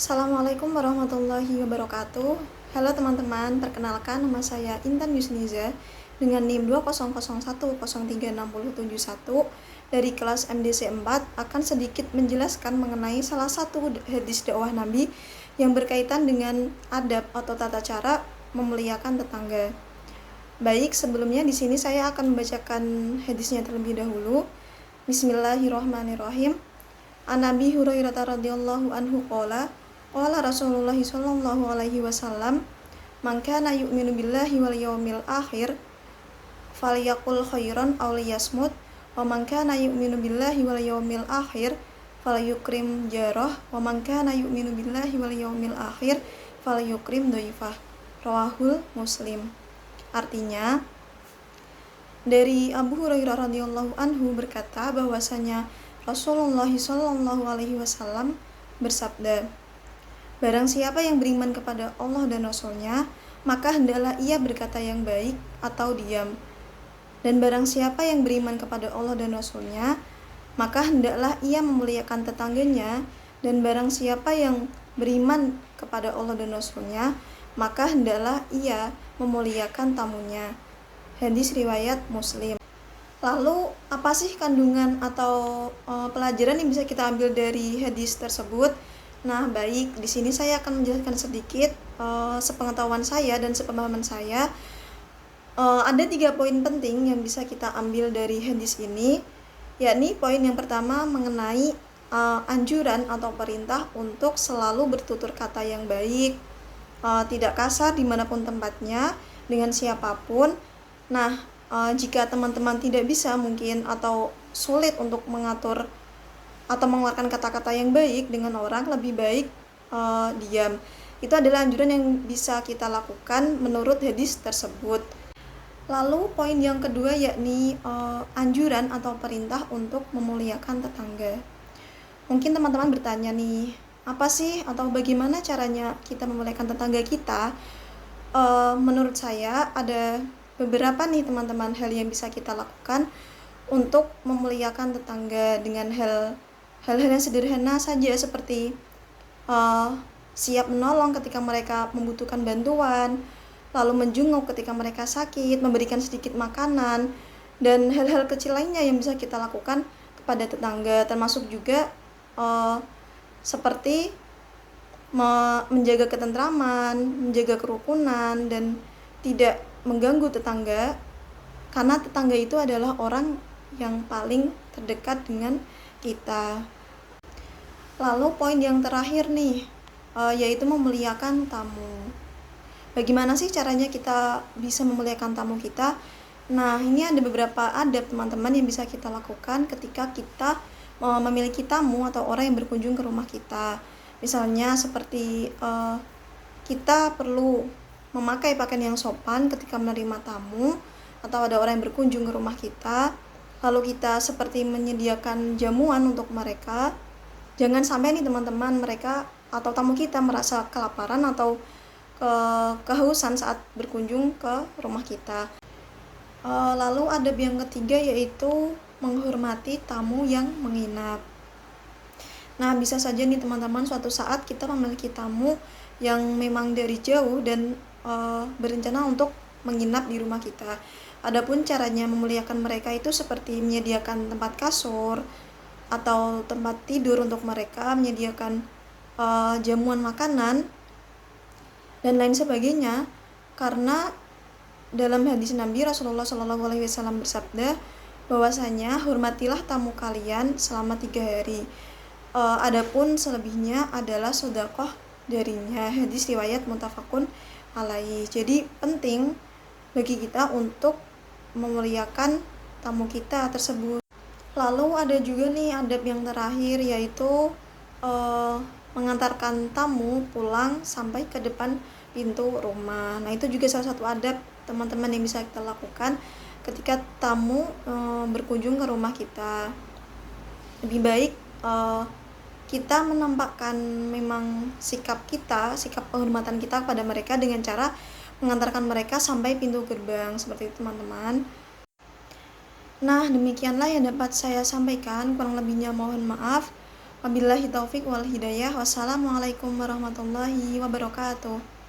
Assalamualaikum warahmatullahi wabarakatuh. Halo teman-teman, perkenalkan nama saya Intan Yusniza dengan NIM 200103671 dari kelas MDC 4 akan sedikit menjelaskan mengenai salah satu hadis dakwah Nabi yang berkaitan dengan adab atau tata cara memuliakan tetangga. Baik, sebelumnya di sini saya akan membacakan hadisnya terlebih dahulu. Bismillahirrahmanirrahim. An Abi Hurairah radhiyallahu anhu qala qala Rasulullah sallallahu alaihi wasallam man kana yu'minu billahi wal yawmil akhir falyaqul khairan aw liyasmut wa man kana yu'minu billahi wal yawmil akhir falyukrim jarah wa man kana yu'minu billahi wal yawmil akhir falyukrim dhaifah. Rawahul Muslim. Artinya, dari Abu Hurairah radhiyallahu anhu berkata bahwasanya Rasulullah sallallahu alaihi wasallam bersabda, barang siapa yang beriman kepada Allah dan Rasul-Nya, maka hendaklah ia berkata yang baik atau diam. Dan barang siapa yang beriman kepada Allah dan Rasul-Nya, maka hendaklah ia memuliakan tetangganya. Dan barang siapa yang beriman kepada Allah dan Rasul-Nya, maka hendaklah ia memuliakan tamunya. Hadis riwayat Muslim. Lalu apa sih kandungan atau pelajaran yang bisa kita ambil dari hadis tersebut? Nah, baik, di sini saya akan menjelaskan sedikit sepengetahuan saya dan sepemahaman saya. Ada 3 poin penting yang bisa kita ambil dari hadis ini, yakni poin yang pertama mengenai anjuran atau perintah untuk selalu bertutur kata yang baik, tidak kasar dimanapun tempatnya, dengan siapapun. Nah, jika teman-teman tidak bisa mungkin atau sulit untuk mengatur atau mengeluarkan kata-kata yang baik dengan orang, lebih baik diam. Itu adalah anjuran yang bisa kita lakukan menurut hadis tersebut. Lalu poin yang kedua yakni anjuran atau perintah untuk memuliakan tetangga. Mungkin teman-teman bertanya nih, apa sih atau bagaimana caranya kita memuliakan tetangga kita? Menurut saya ada beberapa nih teman-teman hal yang bisa kita lakukan untuk memuliakan tetangga dengan hal-hal yang sederhana saja, seperti siap menolong ketika mereka membutuhkan bantuan, lalu menjenguk ketika mereka sakit, memberikan sedikit makanan, dan hal-hal kecil lainnya yang bisa kita lakukan kepada tetangga, termasuk juga seperti menjaga ketentraman, menjaga kerukunan, dan tidak mengganggu tetangga, karena tetangga itu adalah orang yang paling terdekat dengan kita. Lalu poin yang terakhir nih, yaitu memuliakan tamu. Bagaimana sih caranya kita bisa memuliakan tamu kita? Nah, ini ada beberapa adab teman-teman yang bisa kita lakukan ketika kita memiliki tamu atau orang yang berkunjung ke rumah kita. Misalnya seperti kita perlu memakai pakaian yang sopan ketika menerima tamu atau ada orang yang berkunjung ke rumah kita. Lalu kita seperti menyediakan jamuan untuk mereka. Jangan sampai nih teman-teman, mereka atau tamu kita merasa kelaparan atau kehausan saat berkunjung ke rumah kita. Lalu adab yang ketiga yaitu menghormati tamu yang menginap. Nah, bisa saja nih teman-teman, suatu saat kita memiliki tamu yang memang dari jauh dan berencana untuk menginap di rumah kita. Adapun caranya memuliakan mereka itu seperti menyediakan tempat kasur atau tempat tidur untuk mereka, menyediakan jamuan makanan dan lain sebagainya. Karena dalam hadis Nabi Rasulullah SAW bersabda bahwasanya hormatilah tamu kalian selama 3 hari. Adapun selebihnya adalah sedekah darinya. Hadis riwayat muttafaqun alaihi. Jadi penting bagi kita untuk memuliakan tamu kita tersebut. Lalu ada juga nih adab yang terakhir, yaitu mengantarkan tamu pulang sampai ke depan pintu rumah. Nah, itu juga salah satu adab teman-teman yang bisa kita lakukan ketika tamu berkunjung ke rumah kita. Lebih baik kita menampakkan memang sikap penghormatan kita kepada mereka dengan cara mengantarkan mereka sampai pintu gerbang, seperti itu teman-teman. Nah, demikianlah yang dapat saya sampaikan, kurang lebihnya mohon maaf. Wabillahi taufik wal hidayah. Wassalamualaikum warahmatullahi wabarakatuh.